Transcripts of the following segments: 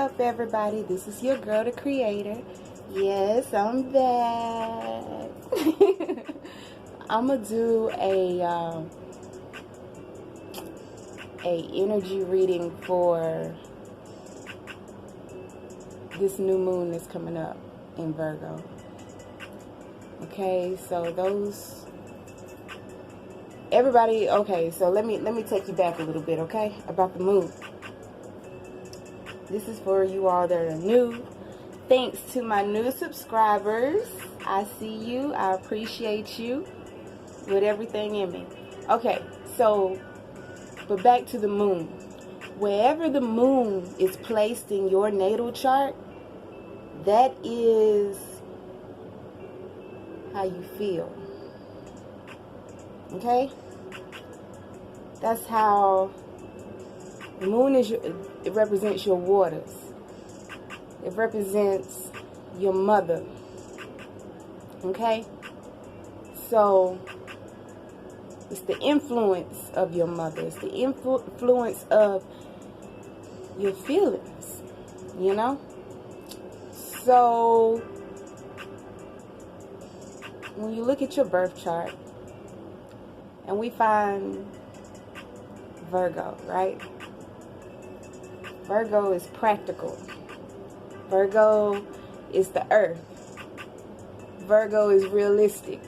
up, everybody? This is your girl, the creator. Yes, I'm back. I'm gonna do a energy reading for this new moon that's coming up in Virgo. Okay, so everybody. Okay, so let me take you back a little bit, okay, about the moon. This is for you all that are new. Thanks to my new subscribers. I see you. I appreciate you with everything in me. Okay, so, but back to the moon. Wherever the moon is placed in your natal chart, that is how you feel. Okay? That's how the moon is. It represents your waters. It represents your mother. Okay? So, it's the influence of your mother. It's the influence of your feelings. You know? So, when you look at your birth chart, and we find Virgo, right? Virgo is practical. Virgo is the earth. Virgo is realistic.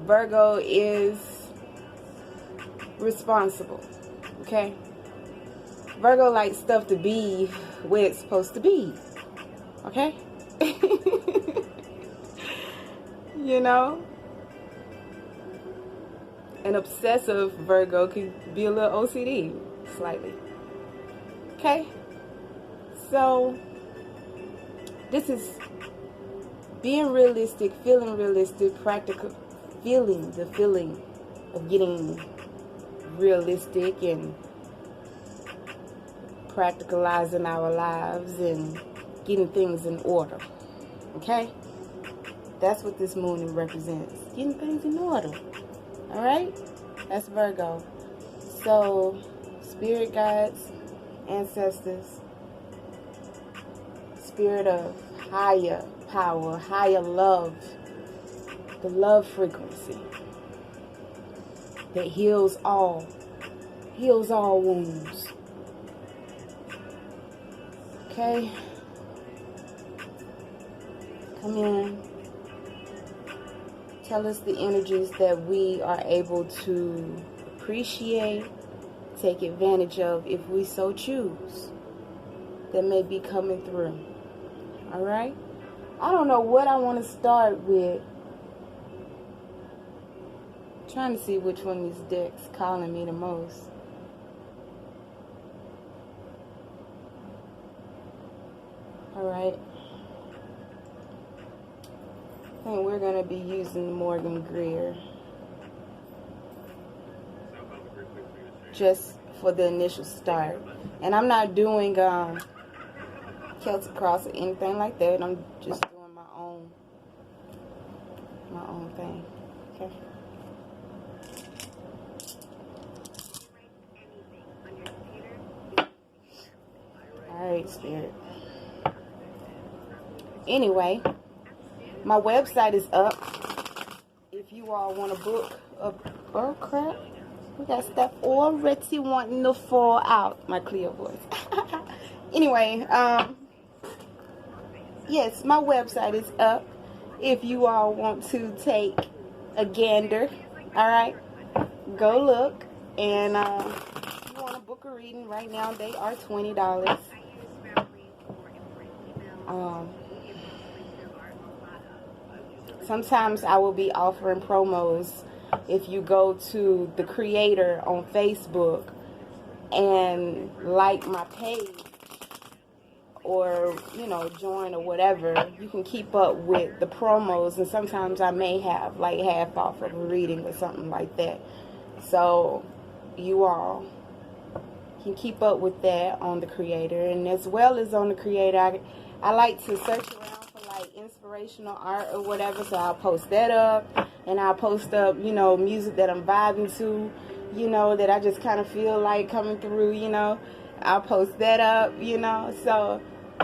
Virgo is responsible. Okay? Virgo likes stuff to be where it's supposed to be. Okay? You know? An obsessive Virgo could be a little OCD, slightly. Okay? So, this is being realistic, feeling realistic, practical, feeling the feeling of getting realistic and practicalizing our lives and getting things in order. Okay? That's what this moon represents. Getting things in order. Alright? That's Virgo. So, spirit guides, ancestors, spirit of higher power, higher love, the love frequency that heals all wounds. Okay? Come in. Tell us the energies that we are able to appreciate, take advantage of if we so choose, that may be coming through. Alright? I don't know what I want to start with. I'm trying to see which one of these decks calling me the most. Alright. I think we're going to be using Morgan Greer just for the initial start. And I'm not doing Celtic Cross or anything like that. I'm just doing my own thing. Okay. Alright, Spirit. Anyway, my website is up. If you all want to book a... Oh, crap. We got stuff already wanting to fall out. My clear voice. Anyway, yes, my website is up. If you all want to take a gander, alright, go look. And if you want to book a reading right now, they are $20. Sometimes I will be offering promos if you go to the creator on Facebook and like my page, or join or whatever. You can keep up with the promos, and sometimes I may have like half off of a reading or something like that. So you all can keep up with that on the creator. And as well as on the creator, I like to search around for like inspirational art or whatever, so I'll post that up. And I'll post up, music that I'm vibing to, that I just kind of feel like coming through, I'll post that up, you know. So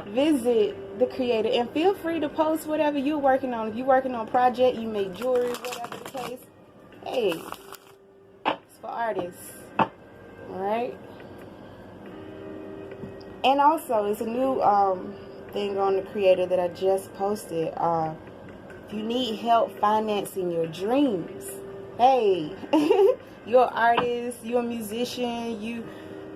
visit the creator and feel free to post whatever you're working on. If you're working on a project, you make jewelry, whatever the case, hey, it's for artists. Alright? And also, it's a new thing on the creator that I just posted. If you need help financing your dreams, hey, you're an artist, you're a musician,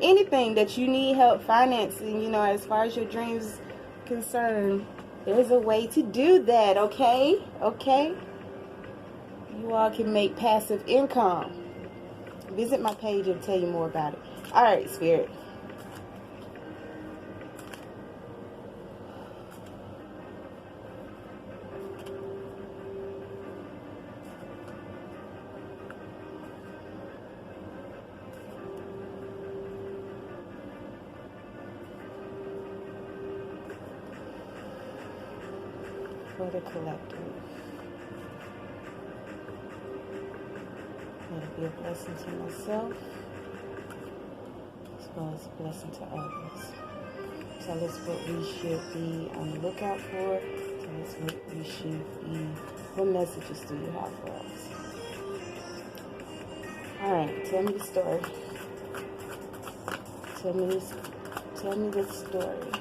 anything that you need help financing, you know, as far as your dreams concerned, there's a way to do that, okay? Okay? You all can make passive income. Visit my page and tell you more about it. Alright, Spirit. For the collective. Let it be a blessing to myself as well as a blessing to others. Tell us what we should be on the lookout for. Tell us what we should be. What messages do you have for us? Alright, tell me the story. Tell me the story.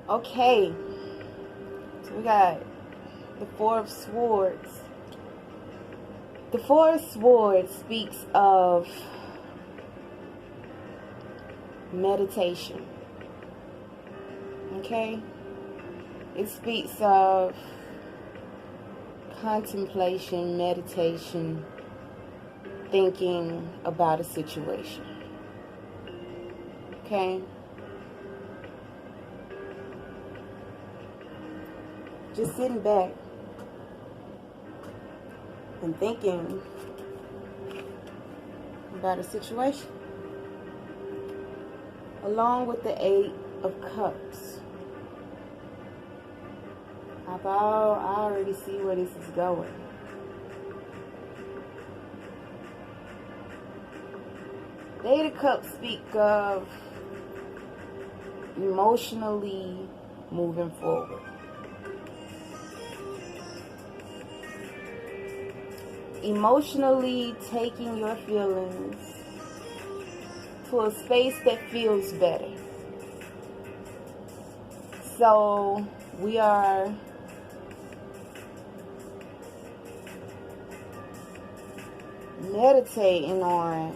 Okay, so we got the Four of Swords. The Four of Swords speaks of meditation. Okay? It speaks of contemplation, meditation, thinking about a situation. Okay? Just sitting back and thinking about a situation. Along with the Eight of Cups. I already see where this is going. The Eight of Cups speak of emotionally moving forward. Emotionally taking your feelings to a space that feels better. So we are meditating on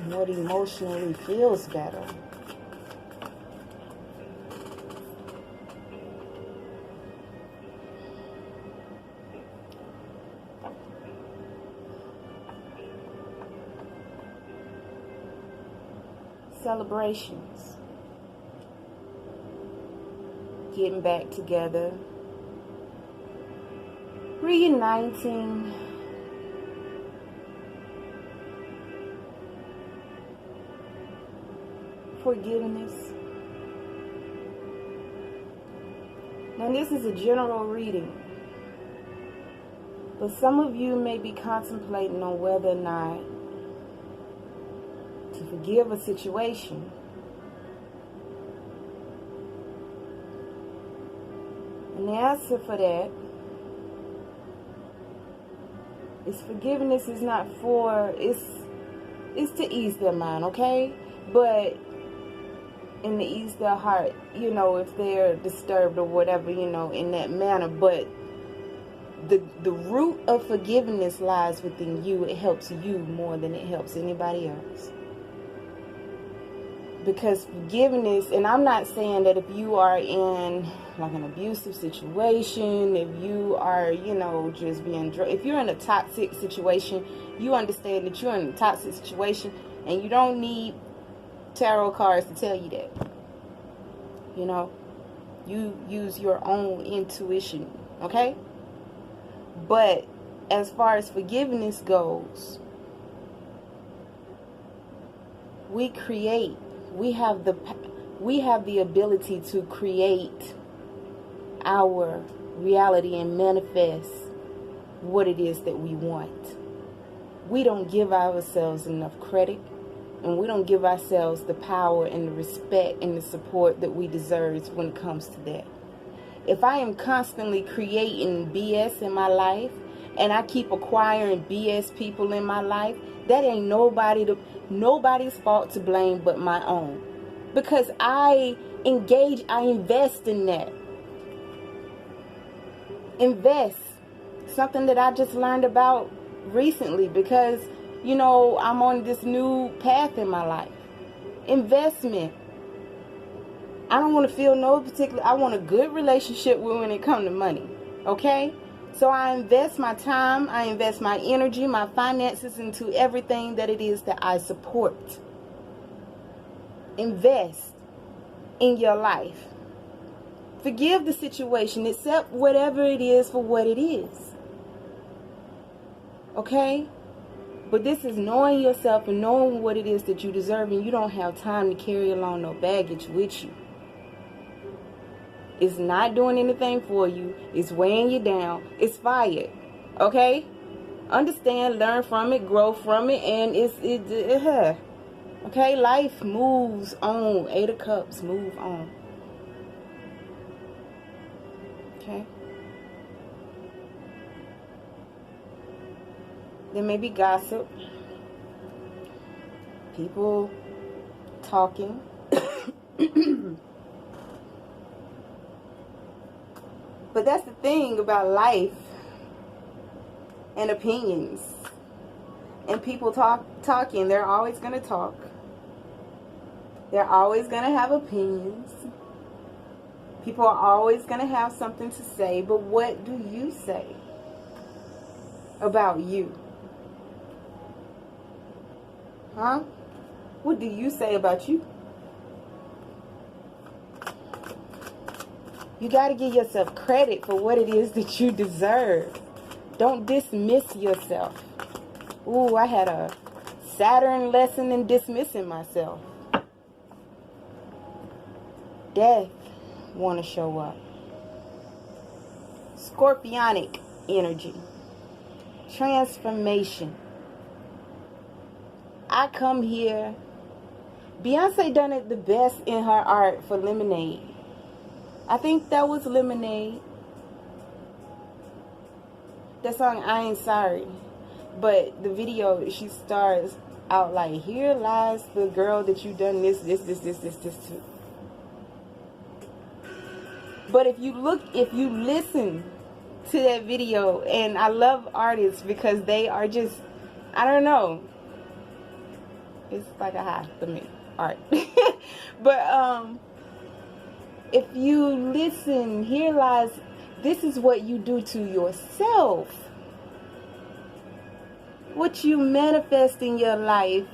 what emotionally feels better. Celebrations, getting back together, reuniting, forgiveness. Now this is a general reading, but some of you may be contemplating on whether or not to forgive a situation. And the answer for that is forgiveness is not for, it's to ease their mind, okay? But in the ease their heart, you know, if they're disturbed or whatever, you know, in that manner. But the root of forgiveness lies within you. It helps you more than it helps anybody else. Because forgiveness, and I'm not saying that if you are in like an abusive situation, if you are, you know, just being, if you're in a toxic situation, you understand that you're in a toxic situation and you don't need tarot cards to tell you that. You know, you use your own intuition, okay? But as far as forgiveness goes, we have the ability to create our reality and manifest what it is that we want. We don't give ourselves enough credit, and we don't give ourselves the power and the respect and the support that we deserve when it comes to that. If I am constantly creating BS in my life, and I keep acquiring BS people in my life, that ain't nobody's fault to blame but my own. Because I invest in that. Invest. Something that I just learned about recently, because, you know, I'm on this new path in my life. Investment. I don't want to feel I want a good relationship when it comes to money. Okay? So I invest my time, I invest my energy, my finances into everything that it is that I support. Invest in your life. Forgive the situation. Accept whatever it is for what it is. Okay? But this is knowing yourself and knowing what it is that you deserve, and you don't have time to carry along no baggage with you. It's not doing anything for you. It's weighing you down. It's fired. Okay? Understand, learn from it, grow from it, and okay? Life moves on. 8 of Cups, move on. Okay? There may be gossip. People talking. But that's the thing about life and opinions. And people talking. They're always going to talk. They're always going to have opinions. People are always going to have something to say. But what do you say about you? Huh? What do you say about you? You got to give yourself credit for what it is that you deserve. Don't dismiss yourself. Ooh, I had a Saturn lesson in dismissing myself. Death want to show up. Scorpionic energy. Transformation. I come here. Beyonce done it the best in her art for Lemonade. I think that was Lemonade. That song, I Ain't Sorry. But the video, she starts out like, here lies the girl that you done this to. But if you listen to that video, and I love artists because they are just, I don't know. It's like a high for me, art. But, if you listen, here lies, this is what you do to yourself. What you manifest in your life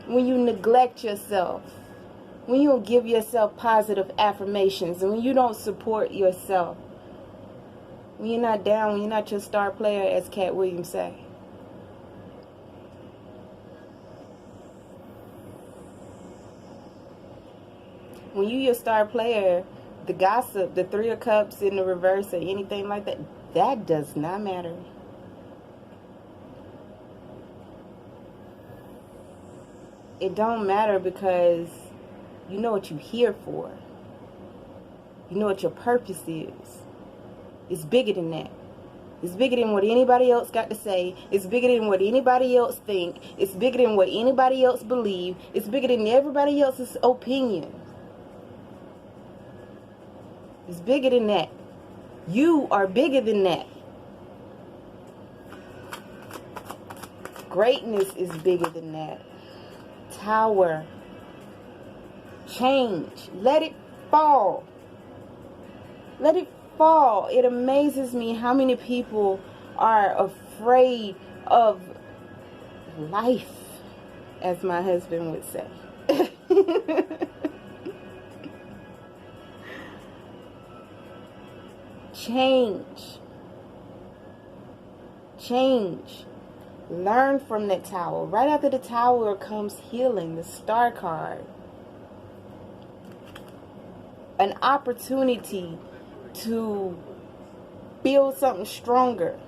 when you neglect yourself. When you don't give yourself positive affirmations. And when you don't support yourself. When you're not down, when you're not your star player, as Cat Williams say. When you your star player, the gossip, the 3 of Cups in the reverse or anything like that, that does not matter. It don't matter because you know what you're here for. You know what your purpose is. It's bigger than that. It's bigger than what anybody else got to say. It's bigger than what anybody else think. It's bigger than what anybody else believe. It's bigger than everybody else's opinion. It's bigger than that. You are bigger than that. Greatness is bigger than that. Tower. Change. Let it fall. Let it fall. It amazes me how many people are afraid of life, as my husband would say. Change. Change. Learn from that tower. Right after the tower comes healing, the star card. An opportunity to build something stronger.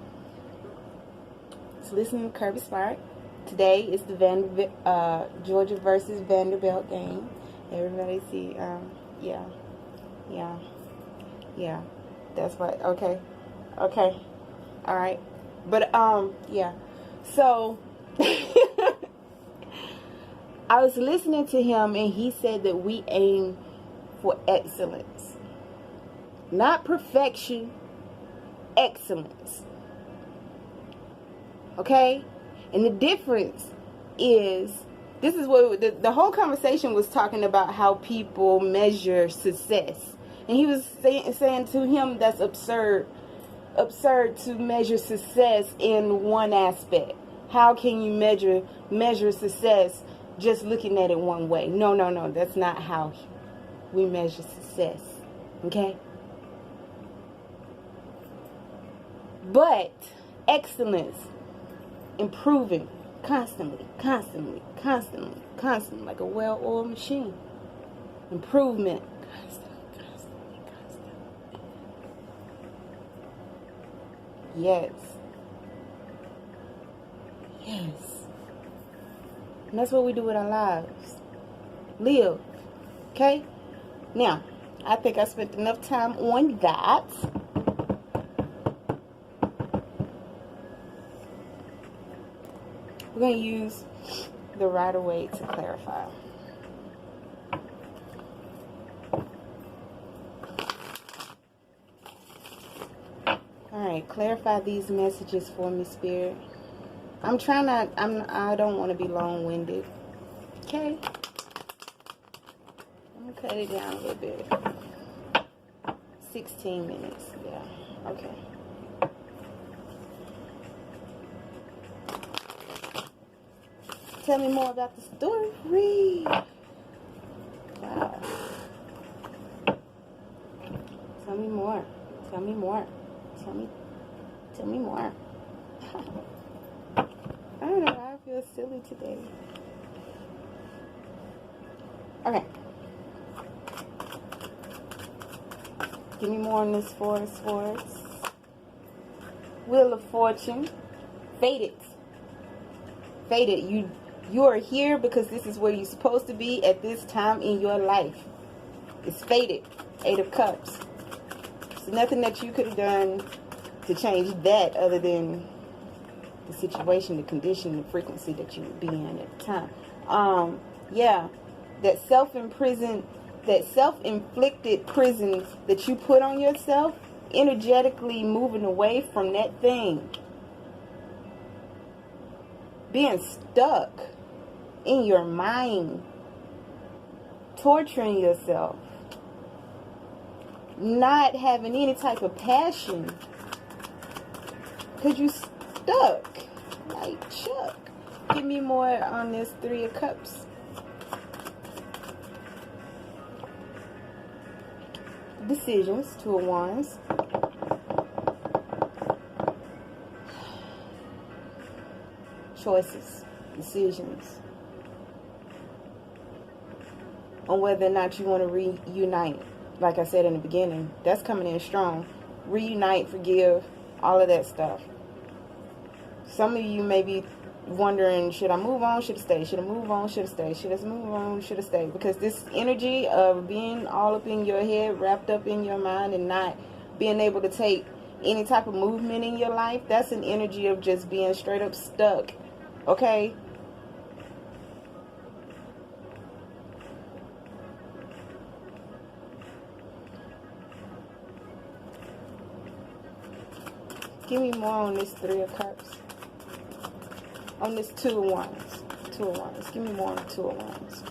to listening to Kirby Spark. Today is the Georgia versus Vanderbilt game. Everybody see, yeah. That's right. Okay. All right. But yeah. So I was listening to him, and he said that we aim for excellence, not perfection, excellence. Okay? And the difference is, this is what the whole conversation was talking about, how people measure success. And he was saying to him that's absurd to measure success in one aspect. How can you measure success just looking at it one way? No, that's not how we measure success. Okay? But excellence, improving constantly, like a well-oiled machine. Improvement, constantly. Yes. And that's what we do with our lives. Live. Okay? Now, I think I spent enough time on that. We're going to use the Rider-Waite to clarify. Alright, clarify these messages for me, Spirit. I don't want to be long-winded. Okay? I'm going to cut it down a little bit. 16 minutes. Yeah. Okay. Tell me more about the story. Wow. Tell me more. Tell me more. I don't know why I feel silly today. Okay. Give me more on this Force. Wheel of Fortune. Fated. You are here because this is where you're supposed to be at this time in your life. It's fated. 8 of Cups. There's nothing that you could have done to change that other than the situation, the condition, the frequency that you would be in at the time. Yeah. That self-inflicted prison that you put on yourself, energetically moving away from that thing. Being stuck in your mind, torturing yourself, not having any type of passion because you stuck like Chuck. Give me more on this 3 of Cups. Decisions, 2 of Wands. Choices, decisions on whether or not you want to reunite. Like I said in the beginning, that's coming in strong. Reunite, forgive, all of that stuff. Some of you may be wondering, should I move on, should I stay? Should I move on, should I stay? Should I move on, should I stay? Because this energy of being all up in your head, wrapped up in your mind, and not being able to take any type of movement in your life, that's an energy of just being straight up stuck. Okay? Give me more on this 3 of Cups. On this 2 of Wands. 2 of Wands. Give me more on the 2 of Wands.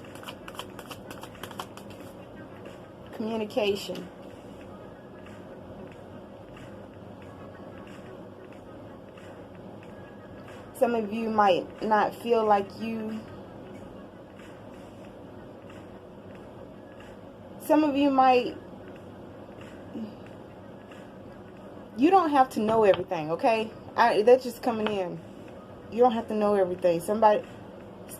Communication. Some of you might not feel like you... Some of you might... You don't have to know everything, okay? That's just coming in. You don't have to know everything.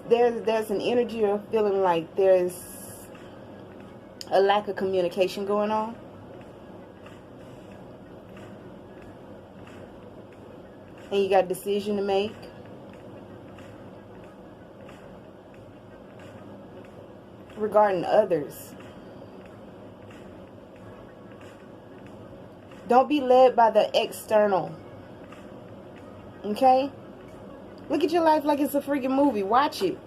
There's an energy of feeling like there's a lack of communication going on. And you got a decision to make. regarding others. Don't be led by the external. Okay? Look at your life like it's a freaking movie. Watch it.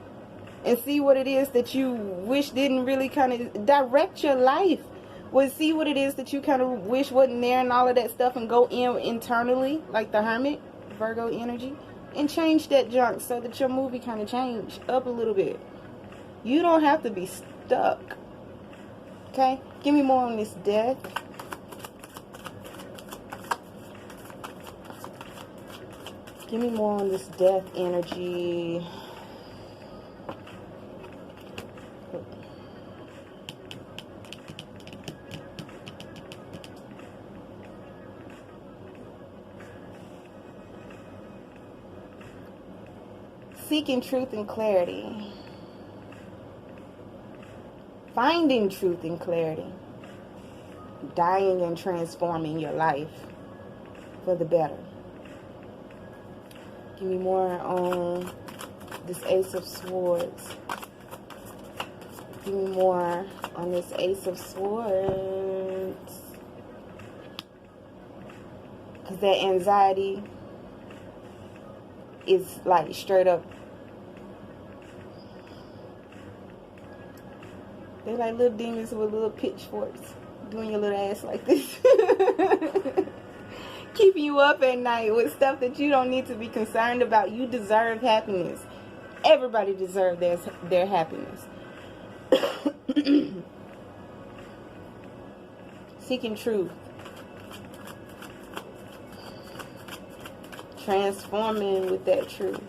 And see what it is that you wish didn't really kind of direct your life. Well, see what it is that you kind of wish wasn't there and all of that stuff, and go in internally, like the Hermit, Virgo energy, and change that junk so that your movie kind of change up a little bit. You don't have to be stuck. Okay? Give me more on this death. Give me more on this death energy. Seeking truth and clarity. Finding truth and clarity. Dying and transforming your life for the better. Give me more on this Ace of Swords. Give me more on this Ace of Swords. Because that anxiety is like straight up. They're like little demons with little pitchforks doing your little ass like this. Keeping you up at night with stuff that you don't need to be concerned about. You deserve happiness. Everybody deserves their happiness. Seeking truth. Transforming with that truth.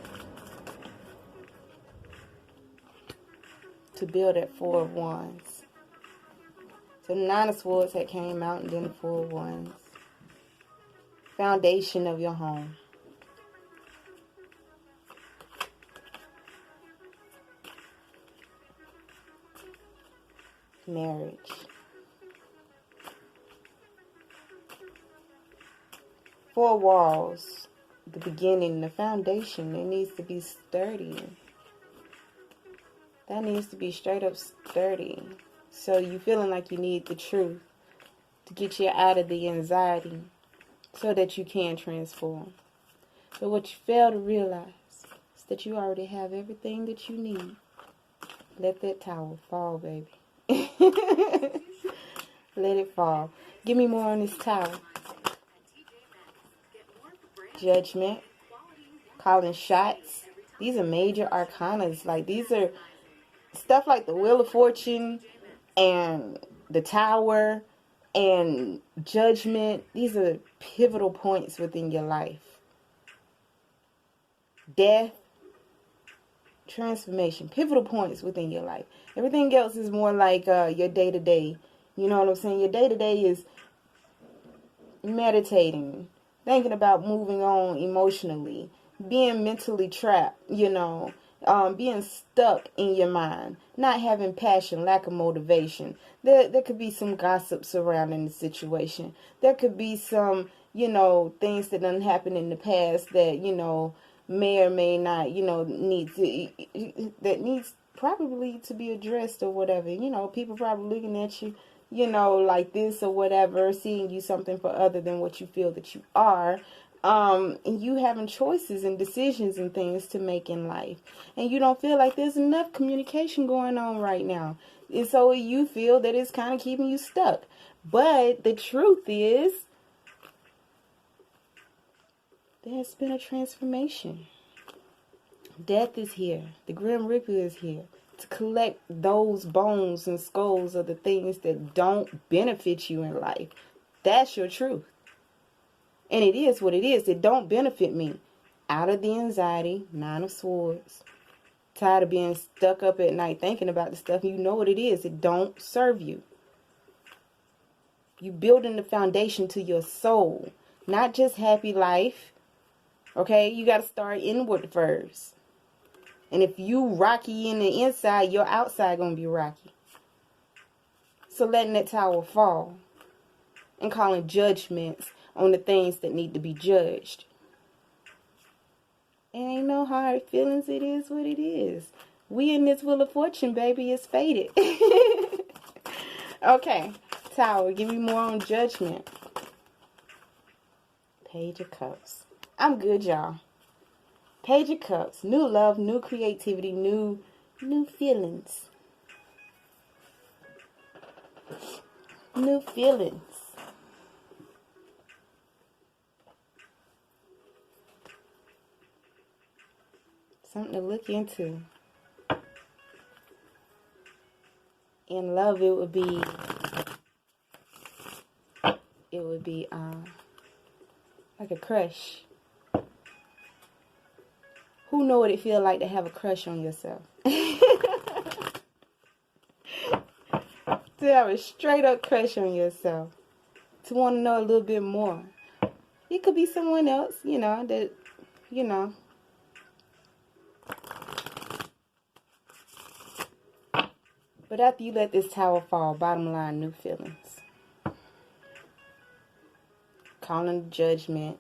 To build that Four of Wands. So the Nine of Swords had came out, and then the Four of Wands. Foundation of your home. Marriage. Four walls. The beginning, the foundation, it needs to be sturdy. That needs to be straight up sturdy. So you feeling like you need the truth to get you out of the anxiety so that you can transform. But what you fail to realize is that you already have everything that you need. Let that tower fall, baby. Let it fall. Give me more on this tower. Judgment. Calling shots. These are major arcanas. Like, these are stuff like the Wheel of Fortune and the Tower and Judgment. These are pivotal points within your life. Death. Transformation. Pivotal points within your life. Everything else is more like your day-to-day. You know what I'm saying? Your day-to-day is meditating, thinking about moving on emotionally, being mentally trapped, you know, being stuck in your mind, not having passion, lack of motivation. There could be some gossip surrounding the situation. There could be some, you know, things that done happened in the past that, you know, may or may not, you know, that needs probably to be addressed or whatever. You know, people probably looking at you, you know, like this or whatever, seeing you something for other than what you feel that you are. And you having choices and decisions and things to make in life. And you don't feel like there's enough communication going on right now. And so you feel that it's kind of keeping you stuck. But the truth is, there's been a transformation. Death is here. The Grim Reaper is here to collect those bones and skulls of the things that don't benefit you in life. That's your truth. And it is what it is. It don't benefit me. Out of the anxiety, Nine of Swords. Tired of being stuck up at night thinking about the stuff. You know what it is. It don't serve you. You building the foundation to your soul. Not just happy life. Okay? You got to start inward first. And if you rocky in the inside, your outside going to be rocky. So letting that tower fall. And calling judgments on the things that need to be judged. It ain't no hard feelings. It is what it is. We in this Wheel of Fortune, baby. It's faded. Okay. Tower, give me more on Judgment. Page of Cups. I'm good, y'all. Page of Cups. New love, new creativity, new feelings. New feelings. Something to look into. In love, it would be like a crush. Who know what it feels like to have a crush on yourself? To have a straight up crush on yourself. To want to know a little bit more. It could be someone else, that, But after you let this tower fall, bottom line, new feelings. Calling judgment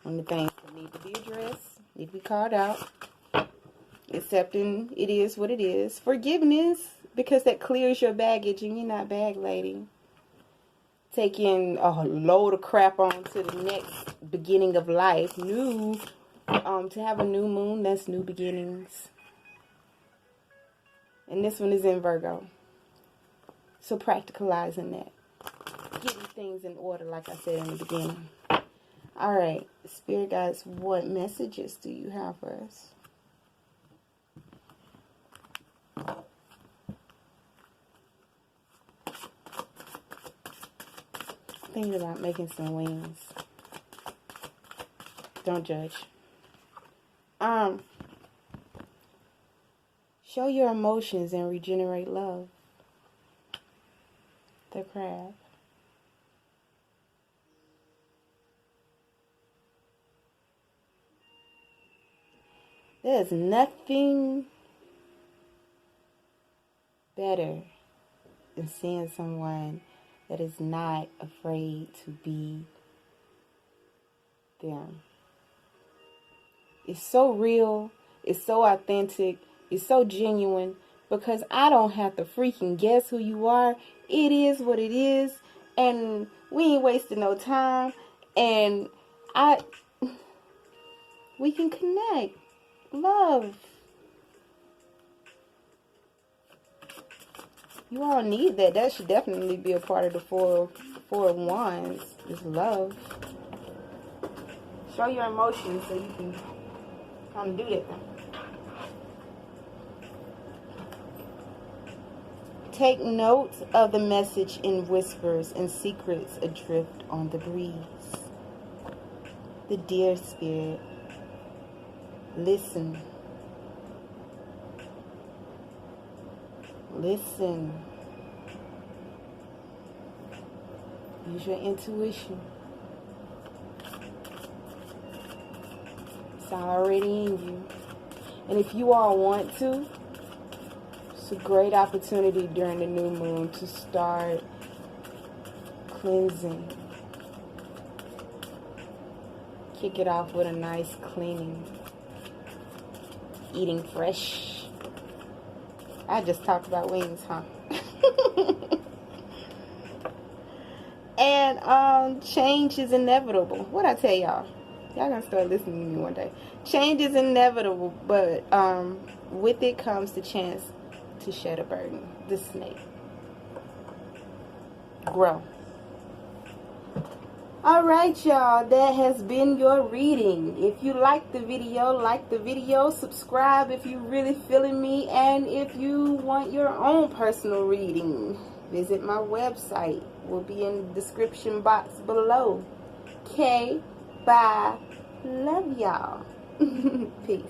on the things that need to be addressed, need to be called out. Accepting it is what it is. Forgiveness, because that clears your baggage and you're not bag lady. Taking a load of crap on to the next beginning of life. To have a new moon, that's new beginnings. And this one is in Virgo. So practicalizing that. Getting things in order, like I said in the beginning. Alright, Spirit guides, what messages do you have for us? Thinking about making some wings. Don't judge. Show your emotions and regenerate love. The crab. There's nothing better than seeing someone that is not afraid to be them. It's so real. It's so authentic. It's so genuine. Because I don't have to freaking guess who you are. It is what it is. And we ain't wasting no time. And we can connect. Love. You all need that. That should definitely be a part of the four of wands. Is love. Show your emotions so you can kind of do that. Take note of the message in whispers and secrets adrift on the breeze. The dear spirit. Listen. Listen. Use your intuition. It's already in you. And if you all want to, it's a great opportunity during the new moon to start cleansing. Kick it off with a nice cleaning. Eating fresh. I just talked about wings, huh? And change is inevitable. What'd I tell y'all? Y'all gonna start listening to me one day. Change is inevitable, but with it comes the chance to shed a burden. The snake. Grow. Alright, y'all. That has been your reading. If you like the video, subscribe if you're really feeling me. And if you want your own personal reading, visit my website. Will be in the description box below. Okay, bye. Love y'all. Peace.